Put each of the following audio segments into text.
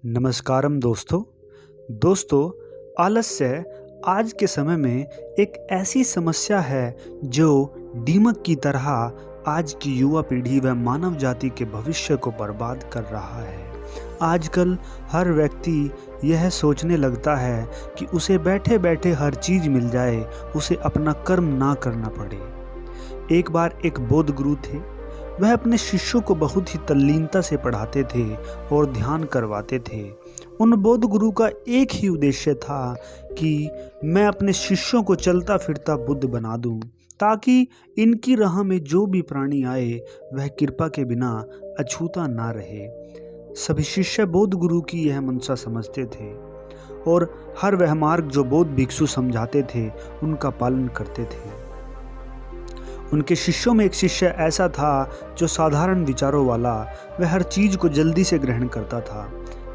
नमस्कारम दोस्तों आलस्य आज के समय में एक ऐसी समस्या है जो दीमक की तरह आज की युवा पीढ़ी व मानव जाति के भविष्य को बर्बाद कर रहा है। आजकल हर व्यक्ति यह सोचने लगता है कि उसे बैठे बैठे हर चीज़ मिल जाए, उसे अपना कर्म ना करना पड़े। एक बार एक बौद्ध गुरु थे। वह अपने शिष्यों को बहुत ही तल्लीनता से पढ़ाते थे और ध्यान करवाते थे। उन बौद्ध गुरु का एक ही उद्देश्य था कि मैं अपने शिष्यों को चलता फिरता बुद्ध बना दूं, ताकि इनकी राह में जो भी प्राणी आए वह कृपा के बिना अछूता ना रहे। सभी शिष्य बौद्ध गुरु की यह मंशा समझते थे और हर वह मार्ग जो बौद्ध भिक्षु समझाते थे उनका पालन करते थे। उनके शिष्यों में एक शिष्य ऐसा था जो साधारण विचारों वाला, वह हर चीज़ को जल्दी से ग्रहण करता था,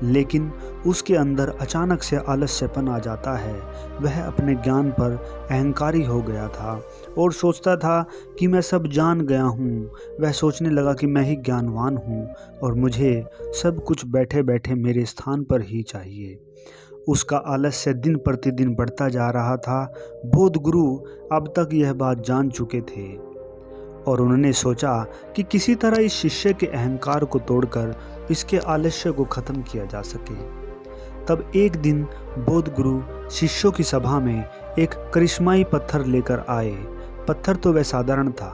लेकिन उसके अंदर अचानक से आलस्यपन आ जाता है। वह अपने ज्ञान पर अहंकारी हो गया था और सोचता था कि मैं सब जान गया हूँ। वह सोचने लगा कि मैं ही ज्ञानवान हूँ और मुझे सब कुछ बैठे बैठे मेरे स्थान पर ही चाहिए। उसका आलस्य दिन प्रतिदिन बढ़ता जा रहा था। बौद्ध गुरु अब तक यह बात जान चुके थे और उन्होंने सोचा कि किसी तरह इस शिष्य के अहंकार को तोड़कर इसके आलस्य को खत्म किया जा सके। तब एक दिन बौद्ध गुरु शिष्यों की सभा में एक करिश्माई पत्थर लेकर आए। पत्थर तो वह साधारण था,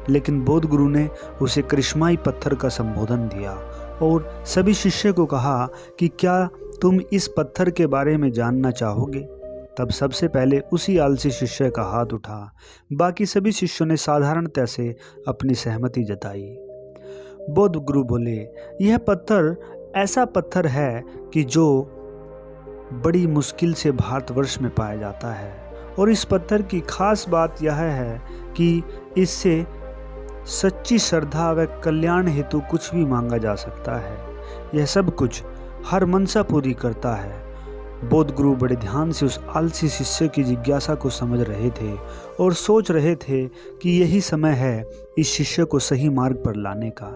लेकिन बौद्ध गुरु ने उसे करिश्माई पत्थर का संबोधन दिया और सभी शिष्य को कहा कि क्या तुम इस पत्थर के बारे में जानना चाहोगे? तब सबसे पहले उसी आलसी शिष्य का हाथ उठा। बाकी सभी शिष्यों ने साधारणता से अपनी सहमति जताई। बौद्ध गुरु बोले, यह पत्थर ऐसा पत्थर है कि जो बड़ी मुश्किल से भारतवर्ष में पाया जाता है और इस पत्थर की खास बात यह है कि इससे सच्ची श्रद्धा व कल्याण हेतु कुछ भी मांगा जा सकता है। यह सब कुछ हर मनसा पूरी करता है। बौद्ध गुरु बड़े ध्यान से उस आलसी शिष्य की जिज्ञासा को समझ रहे थे और सोच रहे थे कि यही समय है इस शिष्य को सही मार्ग पर लाने का,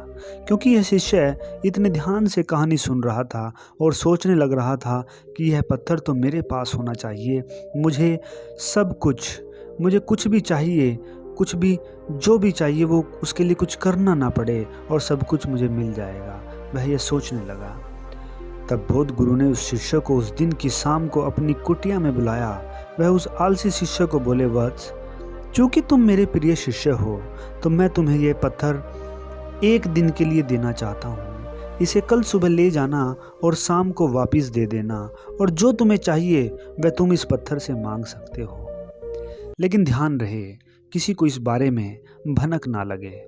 क्योंकि यह शिष्य इतने ध्यान से कहानी सुन रहा था और सोचने लग रहा था कि यह पत्थर तो मेरे पास होना चाहिए। मुझे सब कुछ, मुझे कुछ भी चाहिए, कुछ भी जो भी चाहिए वो उसके लिए कुछ करना ना पड़े और सब कुछ मुझे मिल जाएगा। वह यह सोचने लगा। तब बौद्ध गुरु ने उस शिष्य को उस दिन की शाम को अपनी कुटिया में बुलाया। वह उस आलसी शिष्य को बोले, वत्स, चूंकि तुम मेरे प्रिय शिष्य हो तो मैं तुम्हें यह पत्थर एक दिन के लिए देना चाहता हूँ। इसे कल सुबह ले जाना और शाम को वापस दे देना, और जो तुम्हें चाहिए वह तुम इस पत्थर से मांग सकते हो। लेकिन ध्यान रहे, किसी को इस बारे में भनक ना लगे।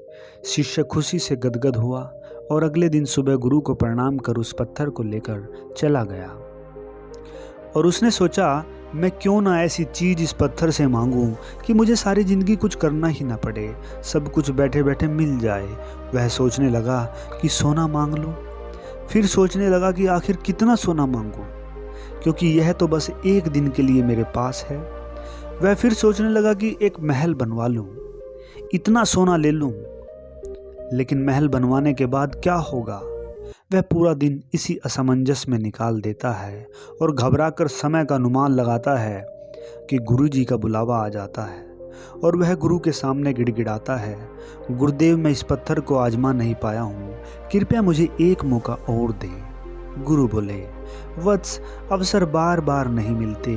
शिष्य खुशी से गदगद हुआ और अगले दिन सुबह गुरु को प्रणाम कर उस पत्थर को लेकर चला गया और उसने सोचा, मैं क्यों ना ऐसी चीज़ इस पत्थर से मांगूं कि मुझे सारी ज़िंदगी कुछ करना ही ना पड़े, सब कुछ बैठे बैठे मिल जाए। वह सोचने लगा कि सोना मांग लूं। फिर सोचने लगा कि आखिर कितना सोना मांगूं, क्योंकि यह तो बस एक दिन के लिए मेरे पास है। वह फिर सोचने लगा कि एक महल बनवा लूं, इतना सोना ले लूं। लेकिन महल बनवाने के बाद क्या होगा? वह पूरा दिन इसी असमंजस में निकाल देता है और घबराकर समय का अनुमान लगाता है कि गुरुजी का बुलावा आ जाता है और वह गुरु के सामने गिड़गिड़ाता है, गुरुदेव, मैं इस पत्थर को आजमा नहीं पाया हूँ, कृपया मुझे एक मौका और दें। गुरु बोले, वत्स, अवसर बार बार नहीं मिलते,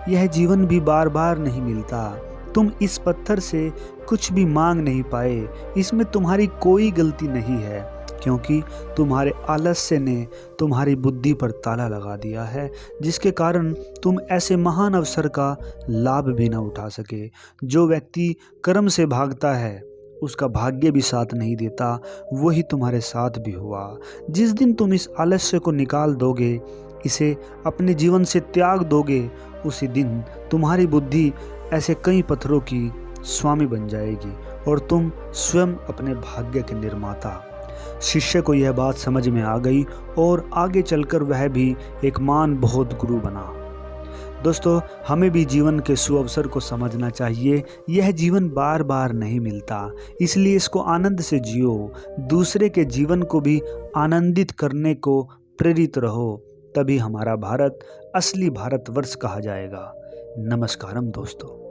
यह जीवन भी बार बार नहीं मिलता। तुम इस पत्थर से कुछ भी मांग नहीं पाए, इसमें तुम्हारी कोई गलती नहीं है, क्योंकि तुम्हारे आलस्य ने तुम्हारी बुद्धि पर ताला लगा दिया है, जिसके कारण तुम ऐसे महान अवसर का लाभ भी न उठा सके। जो व्यक्ति कर्म से भागता है उसका भाग्य भी साथ नहीं देता, वही तुम्हारे साथ भी हुआ। जिस दिन तुम इस आलस्य को निकाल दोगे, इसे अपने जीवन से त्याग दोगे, उसी दिन तुम्हारी बुद्धि ऐसे कई पत्थरों की स्वामी बन जाएगी और तुम स्वयं अपने भाग्य के निर्माता। शिष्य को यह बात समझ में आ गई और आगे चलकर वह भी एक महान बौद्ध गुरु बना। दोस्तों, हमें भी जीवन के सुअवसर को समझना चाहिए। यह जीवन बार बार नहीं मिलता, इसलिए इसको आनंद से जियो। दूसरे के जीवन को भी आनंदित करने को प्रेरित रहो। तभी हमारा भारत असली भारतवर्ष कहा जाएगा। नमस्कारम दोस्तों।